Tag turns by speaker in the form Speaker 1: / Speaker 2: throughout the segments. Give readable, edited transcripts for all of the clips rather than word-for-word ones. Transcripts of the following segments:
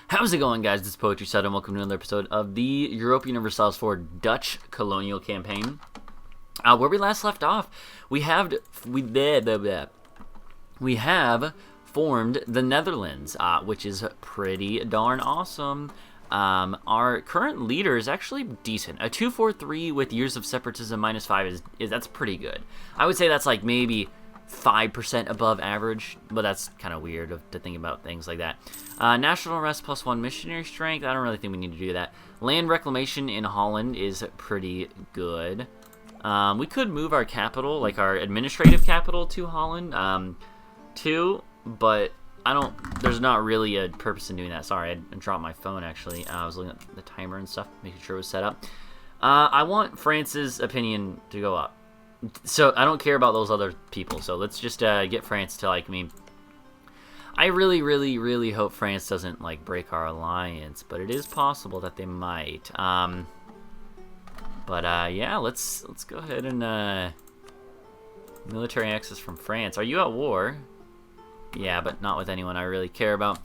Speaker 1: How's it going, guys? This is Poetry Side, and welcome to another episode of the Europa Universalis 4 Dutch Colonial Campaign. Where we last left off, we have formed the Netherlands, which is pretty darn awesome. Our current leader is actually decent. A 243 with years of separatism -5 is that's pretty good. I would say that's like maybe 5% above average, but that's kind of weird to think about things like that. National arrest +1 missionary strength. I don't really think we need to do that. Land reclamation in Holland is pretty good. We could move our capital, like our administrative capital, to Holland too, but there's not really a purpose in doing that. Sorry, I dropped my phone actually. I was looking at the timer and stuff, making sure it was set up. I want France's opinion to go up. So I don't care about those other people. So let's just get France to like me. I really hope France doesn't like break our alliance, but it is possible that they might. Yeah, let's go ahead and military access from France. Are you at war? Yeah, but not with anyone I really care about.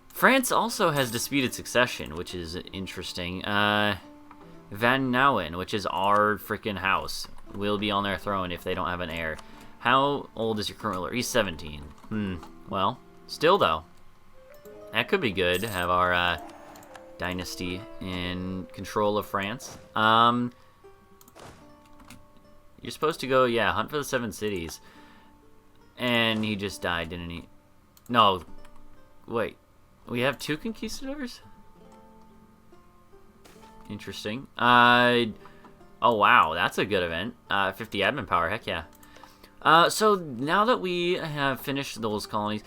Speaker 1: France also has disputed succession, which is interesting. Van Nouwen, which is our freaking house, will be on their throne if they don't have an heir. How old is your current ruler? He's 17. Well, still though, that could be good to have our dynasty in control of France. You're supposed to go, yeah, hunt for the 7 cities. And he just died, didn't he? No, wait. We have 2 conquistadors? Interesting. Oh wow, that's a good event. 50 admin power, heck yeah. So now that we have finished those colonies,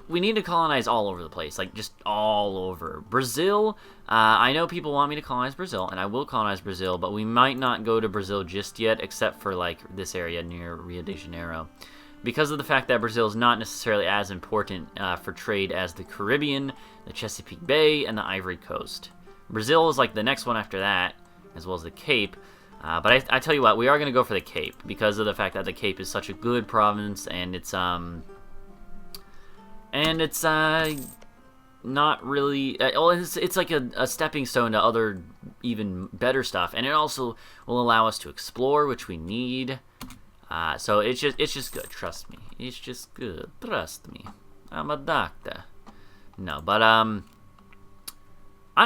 Speaker 1: we need to colonize all over the place, like just all over. Brazil, I know people want me to colonize Brazil, and I will colonize Brazil, but we might not go to Brazil just yet, except for like this area near Rio de Janeiro, because of the fact that Brazil is not necessarily as important for trade as the Caribbean, the Chesapeake Bay, and the Ivory Coast. Brazil is like the next one after that, as well as the Cape. But I tell you what, we are going to go for the Cape because of the fact that the Cape is such a good province, and it's not really well, it's like a stepping stone to other even better stuff, and it also will allow us to explore, which we need. So it's just good. Trust me, it's just good. Trust me, I'm a doctor. No, but I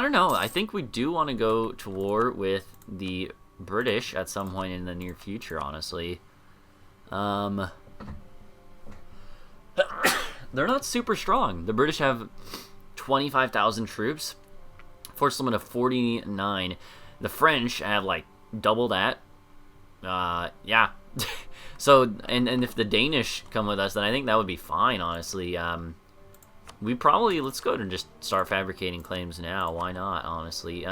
Speaker 1: don't know. I think we do want to go to war with the British at some point in the near future, honestly. They're not super strong. The British have 25,000 troops, force limit of 49. The French have like double that. Yeah. So, and if the Danish come with us, then I think that would be fine, honestly. Let's go and just start fabricating claims now. Why not, honestly?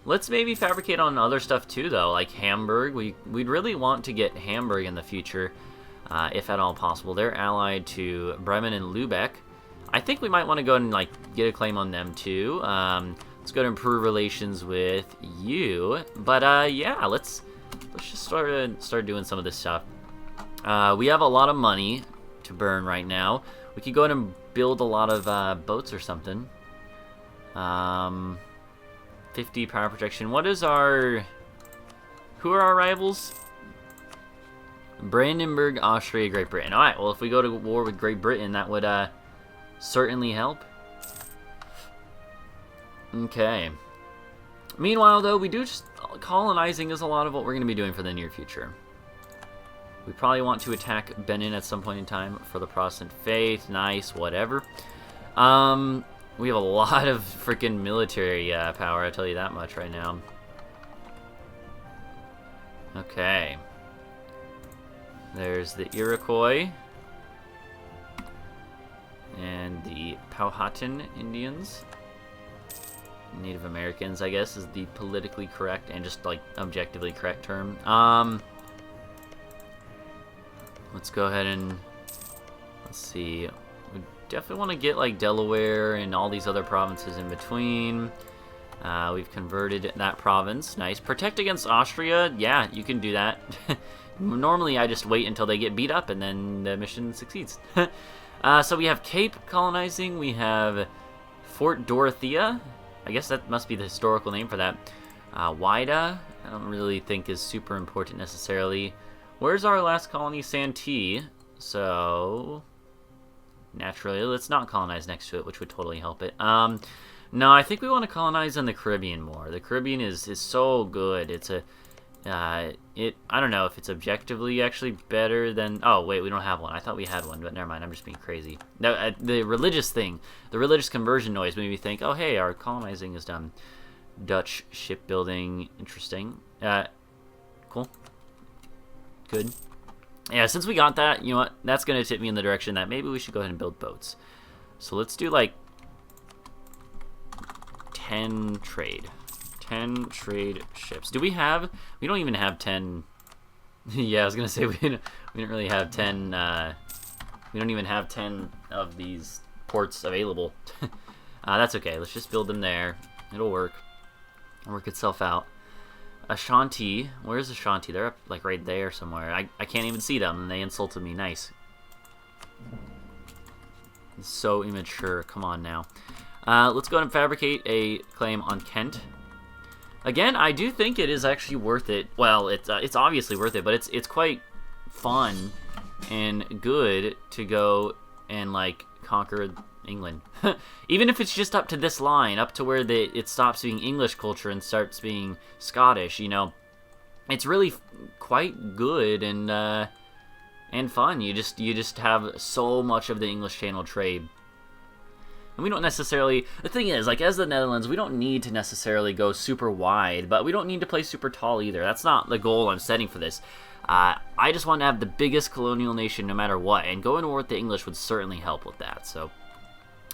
Speaker 1: Let's maybe fabricate on other stuff too, though, like Hamburg. We'd really want to get Hamburg in the future, if at all possible. They're allied to Bremen and Lübeck. I think we might want to go and like get a claim on them too. Let's go to improve relations with you. But yeah, let's just start doing some of this stuff. We have a lot of money to burn right now. We could go ahead and build a lot of boats or something. 50 power projection. Who are our rivals? Brandenburg, Austria, Great Britain. Alright, well, if we go to war with Great Britain, that would certainly help. Okay. Meanwhile, though, colonizing is a lot of what we're going to be doing for the near future. We probably want to attack Benin at some point in time for the Protestant faith. Nice, whatever. We have a lot of freaking military power, I'll tell you that much right now. Okay. There's the Iroquois. And the Powhatan Indians. Native Americans, I guess, is the politically correct and just, like, objectively correct term. Let's go ahead and... Let's see... Definitely want to get like Delaware and all these other provinces in between. We've converted that province. Nice. Protect against Austria. Yeah, you can do that. Normally I just wait until they get beat up and then the mission succeeds. So we have Cape colonizing. We have Fort Dorothea. I guess that must be the historical name for that. Wida, I don't really think is super important necessarily. Where's our last colony? Santee. So, naturally, let's not colonize next to it, which would totally help it. No, I think we want to colonize in the Caribbean more. The Caribbean is so good. It's a, I don't know if it's objectively actually better than, oh, wait, we don't have one. I thought we had one, but never mind, I'm just being crazy. No, the religious thing, the religious conversion noise made me think, oh, hey, our colonizing is done. Dutch shipbuilding, interesting. Cool. Good. Yeah, since we got that, you know what, that's going to tip me in the direction that maybe we should go ahead and build boats. So let's do, like, 10 trade. 10 trade ships. Do we have... We don't even have 10... Yeah, I was going to say we don't really have 10... we don't even have 10 of these ports available. That's okay. Let's just build them there. It'll work. It'll work itself out. Ashanti. Where's Ashanti? They're up, like, right there somewhere. I can't even see them, and they insulted me. Nice. It's so immature. Come on now. Let's go ahead and fabricate a claim on Kent. Again, I do think it is actually worth it. Well, it's obviously worth it, but it's quite fun and good to go and, like, conquer England. Even if it's just up to this line, up to where it stops being English culture and starts being Scottish, you know, it's really quite good and fun. You just have so much of the English Channel trade. And we don't necessarily... The thing is, like, as the Netherlands, we don't need to necessarily go super wide, but we don't need to play super tall either. That's not the goal I'm setting for this. I just want to have the biggest colonial nation no matter what, and going to war with the English would certainly help with that. So,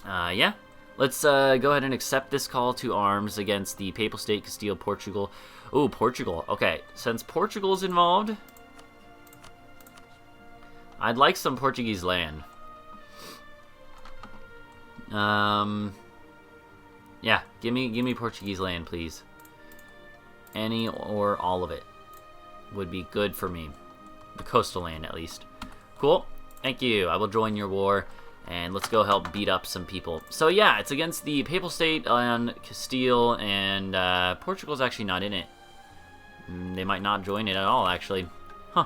Speaker 1: yeah. Let's go ahead and accept this call to arms against the Papal State, Castile, Portugal. Ooh, Portugal. Okay, since Portugal's involved, I'd like some Portuguese land. Yeah, give me Portuguese land, please. Any or all of it would be good for me. The coastal land, at least. Cool. Thank you. I will join your war, and let's go help beat up some people. So yeah, it's against the Papal State and Castile, and Portugal's actually not in it. They might not join it at all, actually. Huh.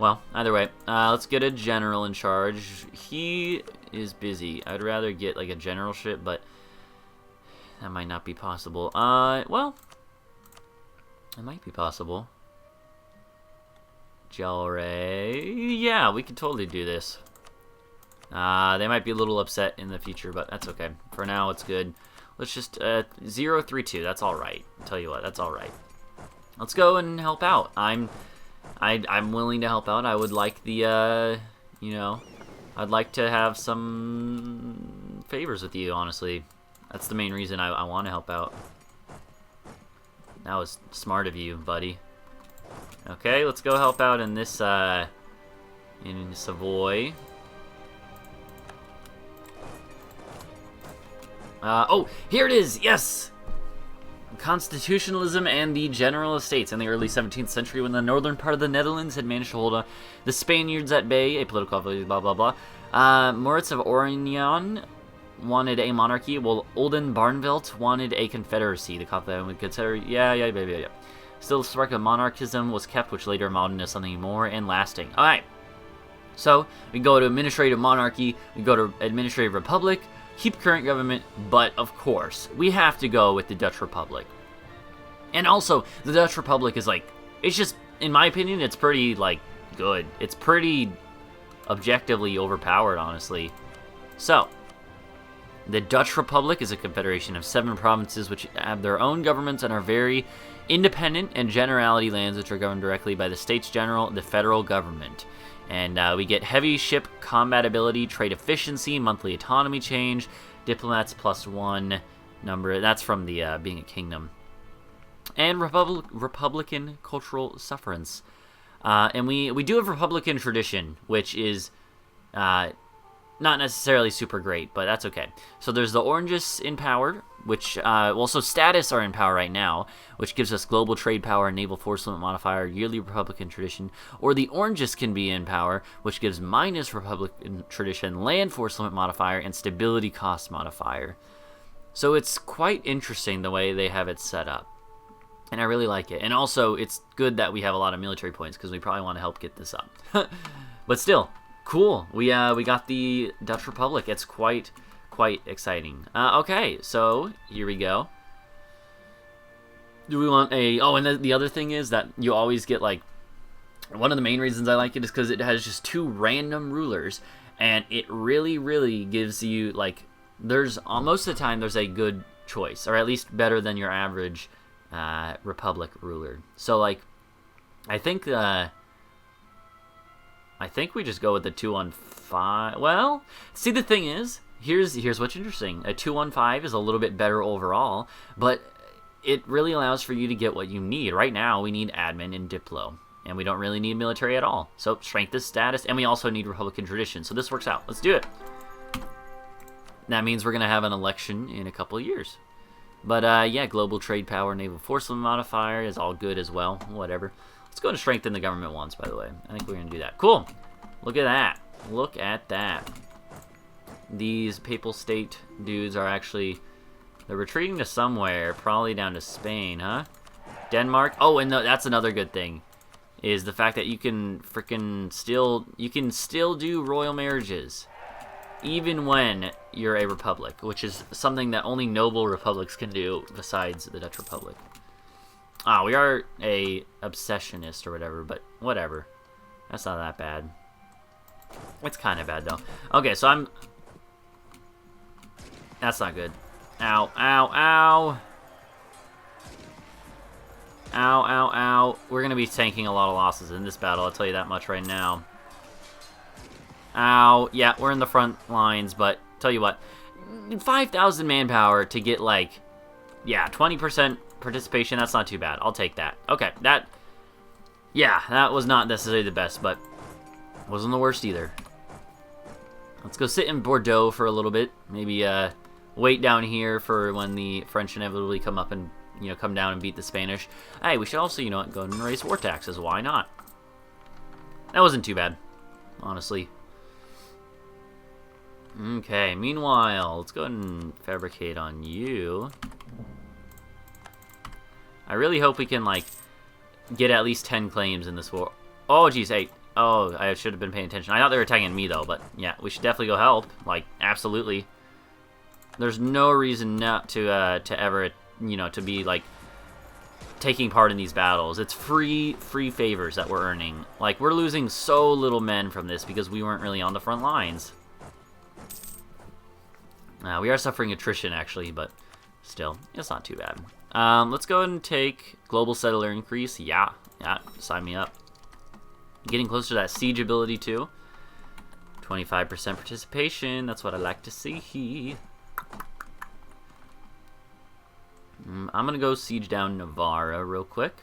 Speaker 1: Well, either way, let's get a general in charge. He is busy. I'd rather get, like, a generalship, but that might not be possible. Well, it might be possible. Jalray. Yeah, we could totally do this. They might be a little upset in the future, but that's okay. For now, it's good. Let's just, 032. That's alright. I'll tell you what, that's alright. Let's go and help out. I'm willing to help out. I would like the, you know, I'd like to have some favors with you, honestly. That's the main reason I want to help out. That was smart of you, buddy. Okay, let's go help out in this, in Savoy. Oh, here it is! Yes! Constitutionalism and the General Estates in the early 17th century, when the northern part of the Netherlands had managed to hold the Spaniards at bay, a political blah blah blah. Moritz of Orléans wanted a monarchy, while Oldenbarnevelt wanted a confederacy. The Confederate would consider, yeah. Still, the spark of monarchism was kept, which later evolved into something more and lasting. All right, so we go to administrative monarchy, we go to administrative republic. Keep current government, but of course, we have to go with the Dutch Republic. And also, the Dutch Republic is like, it's just, in my opinion, it's pretty, like, good. It's pretty objectively overpowered, honestly. So, the Dutch Republic is a confederation of 7 provinces which have their own governments and are very independent, and generality lands which are governed directly by the States General, the federal government. And we get heavy ship combat ability, trade efficiency, monthly autonomy change, diplomats +1 number. That's from the being a kingdom. And Republican cultural sufferance. And we do have Republican tradition, which is not necessarily super great, but that's okay. So there's the Oranges in power, which, so status are in power right now, which gives us global trade power, naval force limit modifier, yearly Republican tradition. Or the Oranges can be in power, which gives minus Republican tradition, land force limit modifier, and stability cost modifier. So it's quite interesting the way they have it set up. And I really like it. And also, it's good that we have a lot of military points, because we probably want to help get this up. But still, cool. We got the Dutch Republic. It's quite exciting. Okay, so here we go. Do we want a... Oh, and the other thing is that you always get, like... One of the main reasons I like it is because it has just 2 random rulers. And it really gives you, like... There's... Most of the time, there's a good choice. Or at least better than your average... Republic ruler. So, like, I think we just go with the 2-1-5. Well, see, the thing is, here's what's interesting. A 2-1-5 is a little bit better overall, but it really allows for you to get what you need. Right now, we need admin and diplo, and we don't really need military at all. So, strength is status, and we also need Republican tradition. So this works out. Let's do it. That means we're going to have an election in a couple of years. But, yeah, global trade power, naval force modifier is all good as well. Whatever. Let's go and strengthen the government once, by the way. I think we're going to do that. Cool. Look at that. Look at that. These papal state dudes are actually... They're retreating to somewhere. Probably down to Spain, huh? Denmark. Oh, and that's another good thing. Is the fact that you can freaking still... You can still do royal marriages. Even when you're a republic, which is something that only noble republics can do besides the Dutch Republic. Ah, we are a obsessionist or whatever, but whatever. That's not that bad. It's kind of bad, though. Okay, so I'm... That's not good. Ow, ow, ow. Ow, ow, ow. We're going to be tanking a lot of losses in this battle, I'll tell you that much right now. Ow. Yeah, we're in the front lines, but tell you what, 5,000 manpower to get, like, yeah, 20% participation, that's not too bad. I'll take that. Okay, that was not necessarily the best, but wasn't the worst either. Let's go sit in Bordeaux for a little bit. Maybe, wait down here for when the French inevitably come up and, come down and beat the Spanish. Hey, we should also, go ahead and raise war taxes. Why not? That wasn't too bad, honestly. Okay, meanwhile, let's go ahead and fabricate on you. I really hope we can, like, get at least 10 claims in this war. Oh, geez, 8. Oh, I should have been paying attention. I thought they were attacking me, though, but yeah, we should definitely go help. Like, absolutely. There's no reason not to ever, to be, like, taking part in these battles. It's free favors that we're earning. Like, we're losing so little men from this because we weren't really on the front lines. We are suffering attrition, actually, but still, it's not too bad. Let's go ahead and take global settler increase. Yeah, sign me up. Getting closer to that siege ability, too. 25% participation, that's what I like to see. I'm going to go siege down Navarra real quick.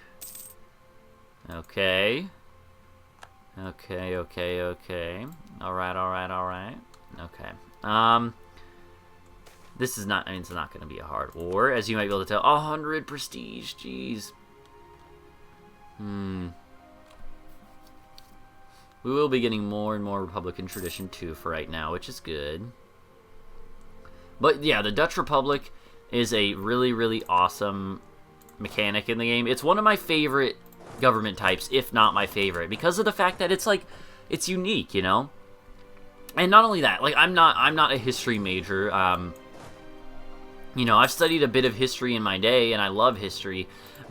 Speaker 1: Okay. Okay. Alright. Okay. This is not, it's not going to be a hard war, as you might be able to tell. 100 prestige, jeez. We will be getting more and more Republican tradition, too, for right now, which is good. But, yeah, the Dutch Republic is a really awesome mechanic in the game. It's one of my favorite government types, if not my favorite, because of the fact that it's, like, it's unique, And not only that, like, I'm not a history major, I've studied a bit of history in my day, and I love history,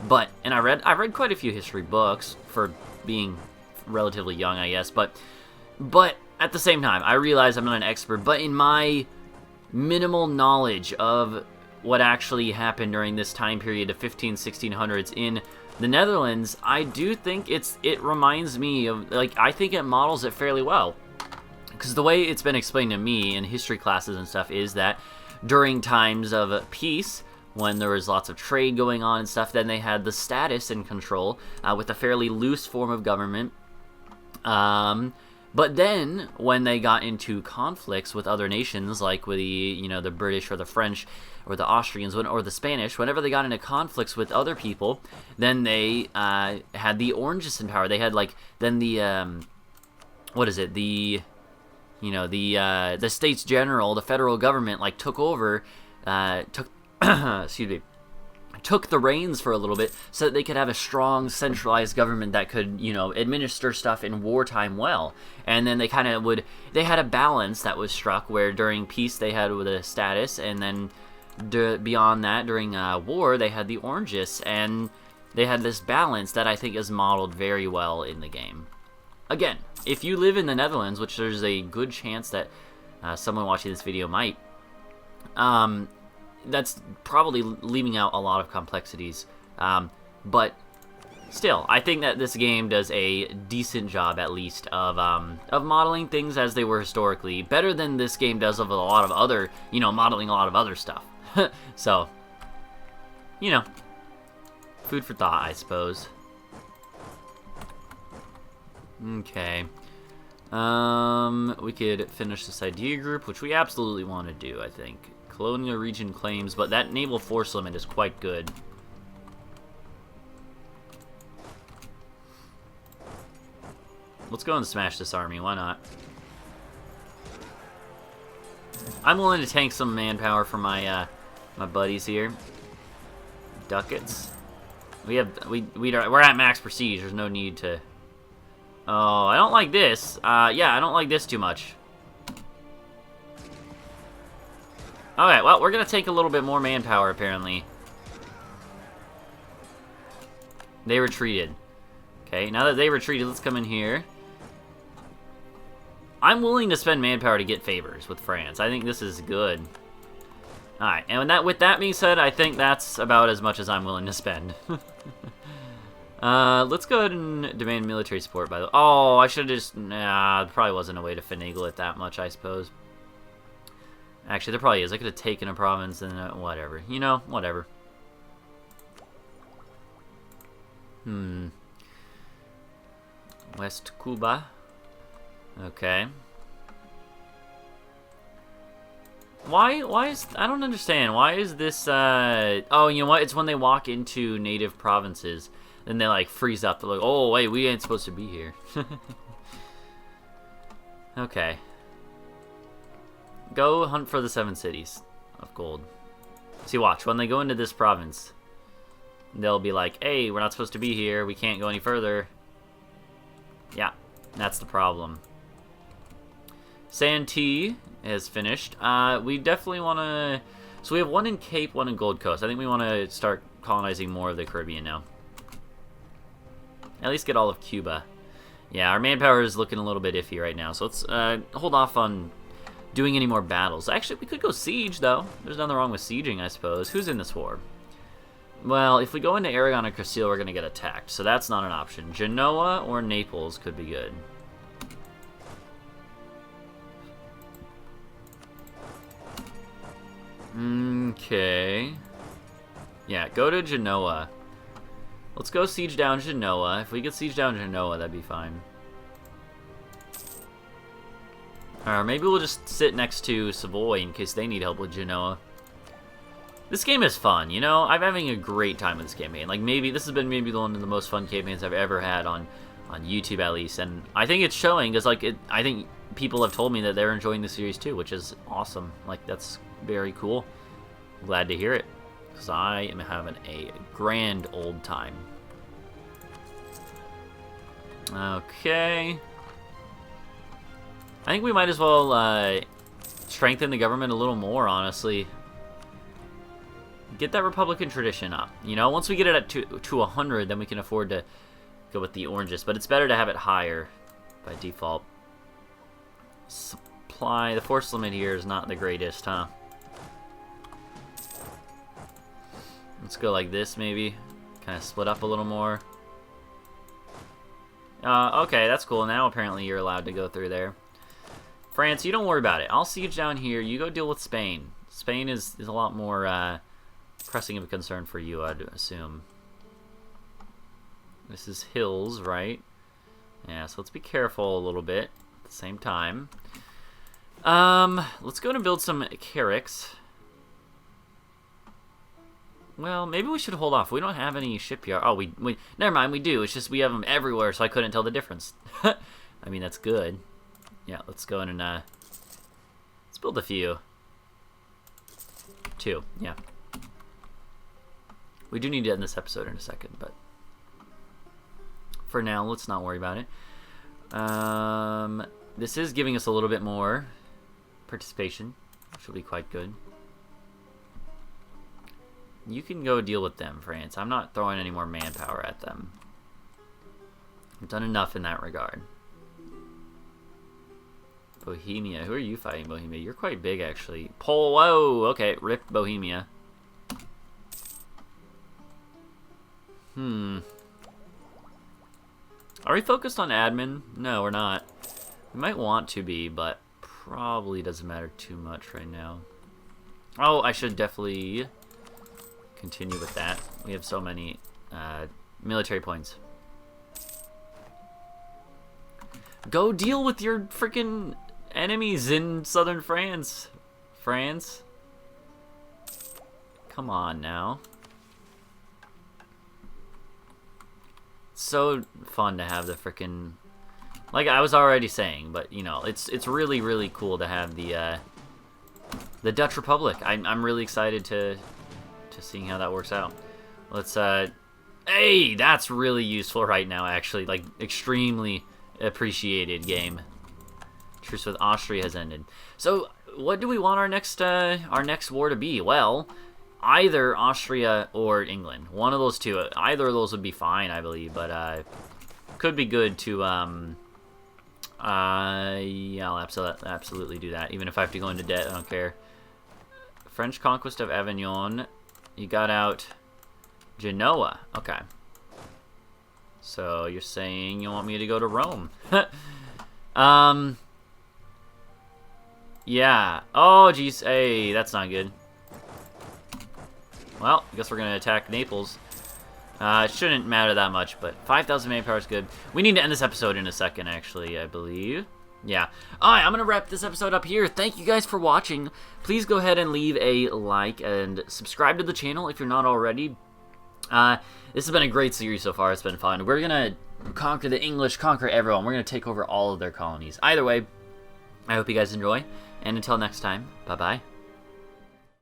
Speaker 1: and I read quite a few history books for being relatively young, I guess, but at the same time, I realize I'm not an expert, but in my minimal knowledge of what actually happened during this time period of 1600s in the Netherlands, I do think it reminds me of, like, I think it models it fairly well, because the way it's been explained to me in history classes and stuff is that during times of peace, when there was lots of trade going on and stuff, then they had the status and control with a fairly loose form of government. But then, when they got into conflicts with other nations, like with the British or the French or the Austrians or the Spanish, whenever they got into conflicts with other people, then they had the Orangists in power. They had, like, then the, the States General, the federal government, like, took over took excuse me, took the reins for a little bit so that they could have a strong centralized government that could, you know, administer stuff in wartime well. And then they kind of they had a balance that was struck where during peace they had a status, and then beyond that during war they had the Orangists, and they had this balance that I think is modeled very well in the game. Again, if you live in the Netherlands, which there's a good chance that someone watching this video might, that's probably leaving out a lot of complexities, but still, I think that this game does a decent job, at least, of modeling things as they were historically, better than this game does of a lot of other, you know, modeling a lot of other stuff. So, you know, food for thought, I suppose. Okay. We could finish this idea group, which we absolutely want to do, I think. Colonial region claims, but that naval force limit is quite good. Let's go and smash this army, why not? I'm willing to tank some manpower for my my buddies here. Ducats. We're at max prestige, there's no need to... Oh, I don't like this. Yeah, I don't like this too much. Okay, well, we're gonna take a little bit more manpower, apparently. They retreated. Okay, now that they retreated, let's come in here. I'm willing to spend manpower to get favors with France. I think this is good. Alright, and with that being said, I think that's about as much as I'm willing to spend. Let's go ahead and demand military support, by the way. Oh, I should have just... Nah, there probably wasn't a way to finagle it that much, I suppose. Actually, there probably is. I could have taken a province and whatever. You know, whatever. West Cuba. Okay. Why is... I don't understand. Why is this, Oh, you know what? It's when they walk into native provinces. Then they, like, freeze up. They're like, oh, wait, we ain't supposed to be here. Okay. Go hunt for the 7 cities of gold. See, watch. When they go into this province, they'll be like, hey, we're not supposed to be here. We can't go any further. Yeah, that's the problem. Santee is finished. We definitely want to... So we have 1 in Cape, 1 in Gold Coast. I think we want to start colonizing more of the Caribbean now. At least get all of Cuba. Yeah, our manpower is looking a little bit iffy right now. So let's hold off on doing any more battles. Actually, we could go siege, though. There's nothing wrong with sieging, I suppose. Who's in this war? Well, if we go into Aragon or Castile, we're going to get attacked. So that's not an option. Genoa or Naples could be good. Okay. Yeah, go to Genoa. Let's go siege down Genoa. If we could siege down Genoa, that'd be fine. Or maybe we'll just sit next to Savoy in case they need help with Genoa. This game is fun, you know? I'm having a great time with this campaign. Like, maybe this has been one of the most fun campaigns I've ever had on YouTube, at least. And I think it's showing, because, like, I think people have told me that they're enjoying the series, too, which is awesome. Like, that's very cool. Glad to hear it, because I am having a grand old time. Okay. I think we might as well strengthen the government a little more, honestly. Get that Republican tradition up. You know, once we get it up to 100, then we can afford to go with the Orangists. But it's better to have it higher by default. Supply. The force limit here is not the greatest, huh? Let's go like this, maybe. Kind of split up a little more. Okay, that's cool. Now apparently you're allowed to go through there. France, you don't worry about it. I'll siege down here. You go deal with Spain. Spain is a lot more pressing of a concern for you, I'd assume. This is hills, right? Yeah, so let's be careful a little bit at the same time. Let's go and build some carracks. Well, maybe we should hold off. We don't have any shipyard. Oh, we never mind, we do. It's just we have them everywhere, so I couldn't tell the difference. I mean, that's good. Yeah, let's go in and let's build a few. 2, yeah. We do need to end this episode in a second, but for now, let's not worry about it. This is giving us a little bit more participation, which will be quite good. You can go deal with them, France. I'm not throwing any more manpower at them. I've done enough in that regard. Bohemia. Who are you fighting, Bohemia? You're quite big, actually. Whoa, okay. Rip Bohemia. Are we focused on admin? No, we're not. We might want to be, but probably doesn't matter too much right now. Oh, I should definitely continue with that. We have so many military points. Go deal with your freaking enemies in southern France. France. Come on now. So fun to have the freaking, like I was already saying, but you know, it's really, really cool to have the Dutch Republic. I'm really excited to seeing how that works out. Let's hey, that's really useful right now, actually, like extremely appreciated game. Truce with Austria has ended. So what do we want our next war to be? Well, either Austria or England. One of those two. Either of those would be fine, I believe, but could be good to yeah, I'll absolutely do that, even if I have to go into debt. I don't care. French conquest of Avignon. You got out Genoa. Okay. So you're saying you want me to go to Rome? Yeah. Oh, geez. Hey, that's not good. Well, I guess we're going to attack Naples. It shouldn't matter that much, but 5,000 manpower is good. We need to end this episode in a second, actually, I believe. Yeah. Alright, I'm going to wrap this episode up here. Thank you guys for watching. Please go ahead and leave a like and subscribe to the channel if you're not already. This has been a great series so far. It's been fun. We're going to conquer the English, conquer everyone. We're going to take over all of their colonies. Either way, I hope you guys enjoy. And until next time, bye-bye.